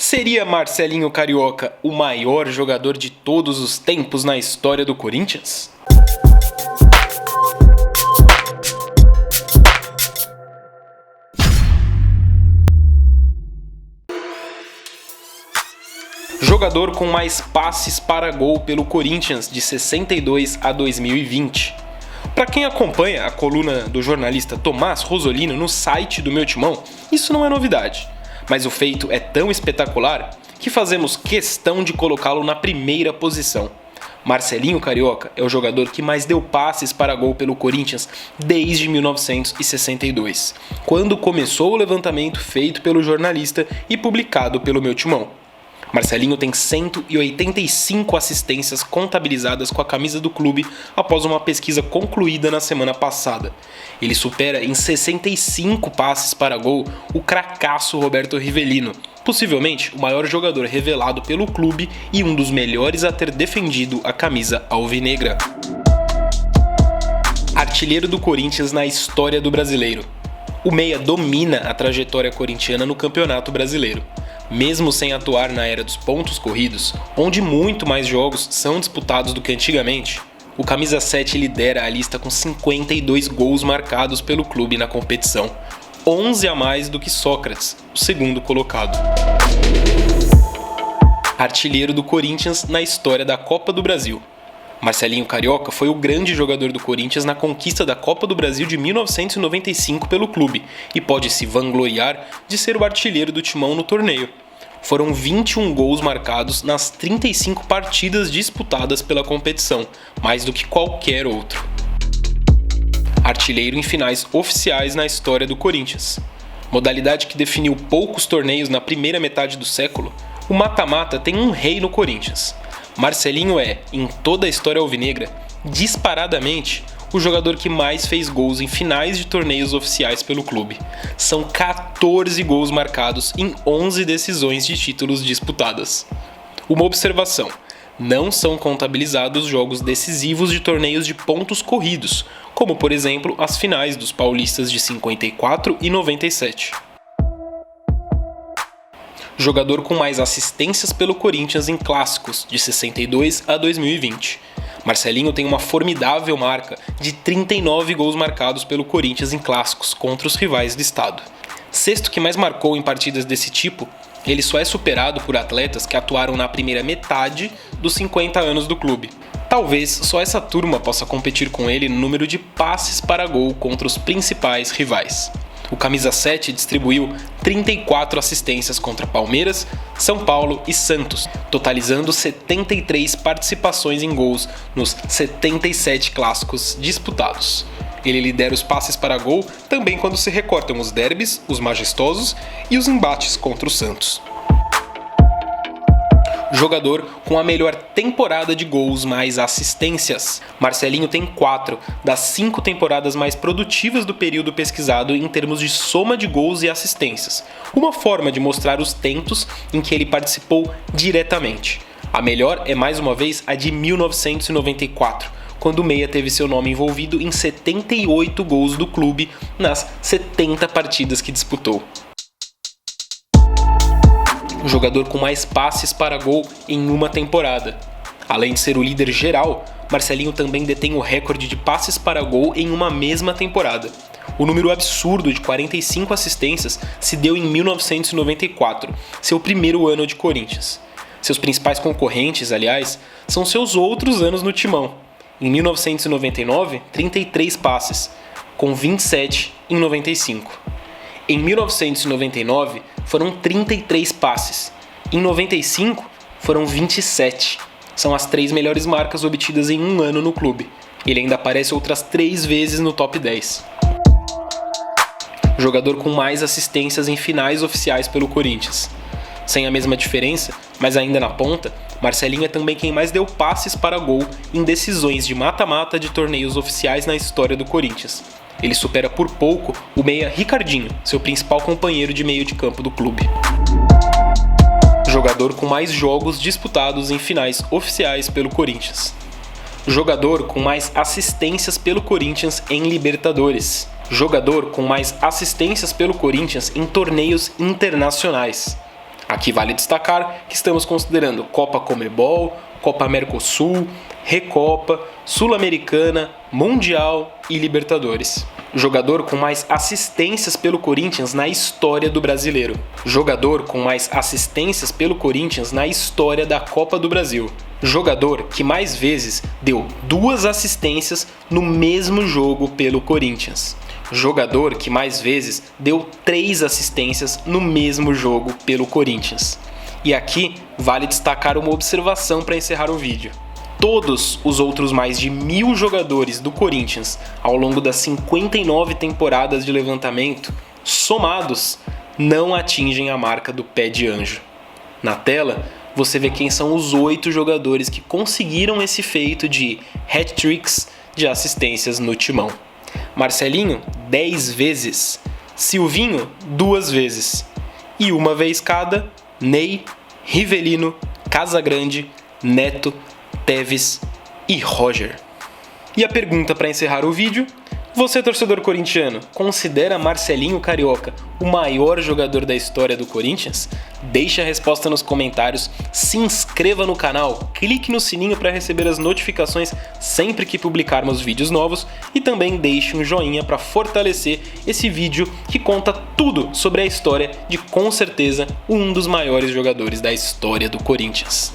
Seria Marcelinho Carioca o maior jogador de todos os tempos na história do Corinthians? Jogador com mais passes para gol pelo Corinthians de 62 a 2020. Para quem acompanha a coluna do jornalista Tomás Rosolino no site do Meu Timão, isso não é novidade. Mas o feito é tão espetacular que fazemos questão de colocá-lo na primeira posição. Marcelinho Carioca é o jogador que mais deu passes para gol pelo Corinthians desde 1962, quando começou o levantamento feito pelo jornalista e publicado pelo Meu Timão. Marcelinho tem 185 assistências contabilizadas com a camisa do clube após uma pesquisa concluída na semana passada. Ele supera em 65 passes para gol o cracaço Roberto Rivelino, possivelmente o maior jogador revelado pelo clube e um dos melhores a ter defendido a camisa alvinegra. Artilheiro do Corinthians na história do brasileiro. O meia domina a trajetória corintiana no Campeonato Brasileiro. Mesmo sem atuar na era dos pontos corridos, onde muito mais jogos são disputados do que antigamente, o camisa 7 lidera a lista com 52 gols marcados pelo clube na competição, 11 a mais do que Sócrates, o segundo colocado. Artilheiro do Corinthians na história da Copa do Brasil. Marcelinho Carioca foi o grande jogador do Corinthians na conquista da Copa do Brasil de 1995 pelo clube e pode se vangloriar de ser o artilheiro do Timão no torneio. Foram 21 gols marcados nas 35 partidas disputadas pela competição, mais do que qualquer outro. Artilheiro em finais oficiais na história do Corinthians. Modalidade que definiu poucos torneios na primeira metade do século, o mata-mata tem um rei no Corinthians. Marcelinho é, em toda a história alvinegra, disparadamente o jogador que mais fez gols em finais de torneios oficiais pelo clube. São 14 gols marcados em 11 decisões de títulos disputadas. Uma observação: não são contabilizados jogos decisivos de torneios de pontos corridos, como por exemplo as finais dos paulistas de 54 e 97. Jogador com mais assistências pelo Corinthians em clássicos, de 62 a 2020. Marcelinho tem uma formidável marca de 39 gols marcados pelo Corinthians em clássicos contra os rivais do estado. Sexto que mais marcou em partidas desse tipo, ele só é superado por atletas que atuaram na primeira metade dos 50 anos do clube. Talvez só essa turma possa competir com ele no número de passes para gol contra os principais rivais. O camisa 7 distribuiu 34 assistências contra Palmeiras, São Paulo e Santos, totalizando 73 participações em gols nos 77 clássicos disputados. Ele lidera os passes para gol também quando se recortam os derbys, os majestosos e os embates contra o Santos. Jogador com a melhor temporada de gols mais assistências. Marcelinho tem 4 das 5 temporadas mais produtivas do período pesquisado em termos de soma de gols e assistências, uma forma de mostrar os tentos em que ele participou diretamente. A melhor é mais uma vez a de 1994, quando o meia teve seu nome envolvido em 78 gols do clube nas 70 partidas que disputou. O jogador com mais passes para gol em uma temporada. Além de ser o líder geral, Marcelinho também detém o recorde de passes para gol em uma mesma temporada. O número absurdo de 45 assistências se deu em 1994, seu primeiro ano de Corinthians. Seus principais concorrentes, aliás, são seus outros anos no Timão. Em 1999, 33 passes, com 27 em 95. Em 1999, foram 33 passes. Em 95, foram 27. São as 3 melhores marcas obtidas em um ano no clube. Ele ainda aparece outras 3 vezes no top 10. Jogador com mais assistências em finais oficiais pelo Corinthians. Sem a mesma diferença, mas ainda na ponta, Marcelinho é também quem mais deu passes para gol em decisões de mata-mata de torneios oficiais na história do Corinthians. Ele supera por pouco o meia Ricardinho, seu principal companheiro de meio de campo do clube. Jogador com mais jogos disputados em finais oficiais pelo Corinthians. Jogador com mais assistências pelo Corinthians em Libertadores. Jogador com mais assistências pelo Corinthians em torneios internacionais. Aqui vale destacar que estamos considerando Copa Comebol, Copa Mercosul, Recopa, Sul-Americana, Mundial e Libertadores. Jogador com mais assistências pelo Corinthians na história do Brasileiro. Jogador com mais assistências pelo Corinthians na história da Copa do Brasil. Jogador que mais vezes deu 2 assistências no mesmo jogo pelo Corinthians. Jogador que mais vezes deu 3 assistências no mesmo jogo pelo Corinthians. E aqui vale destacar uma observação para encerrar o vídeo. Todos os outros mais de 1000 jogadores do Corinthians ao longo das 59 temporadas de levantamento, somados, não atingem a marca do pé de anjo. Na tela, você vê quem são os 8 jogadores que conseguiram esse feito de hat-tricks de assistências no Timão. Marcelinho, 10 vezes. Silvinho, 2 vezes. E uma vez cada, Ney, Rivelino, Casagrande, Neto, Tevez e Roger. E a pergunta para encerrar o vídeo: você, torcedor corintiano, considera Marcelinho Carioca o maior jogador da história do Corinthians? Deixe a resposta nos comentários, se inscreva no canal, clique no sininho para receber as notificações sempre que publicarmos vídeos novos e também deixe um joinha para fortalecer esse vídeo que conta tudo sobre a história de, com certeza, um dos maiores jogadores da história do Corinthians.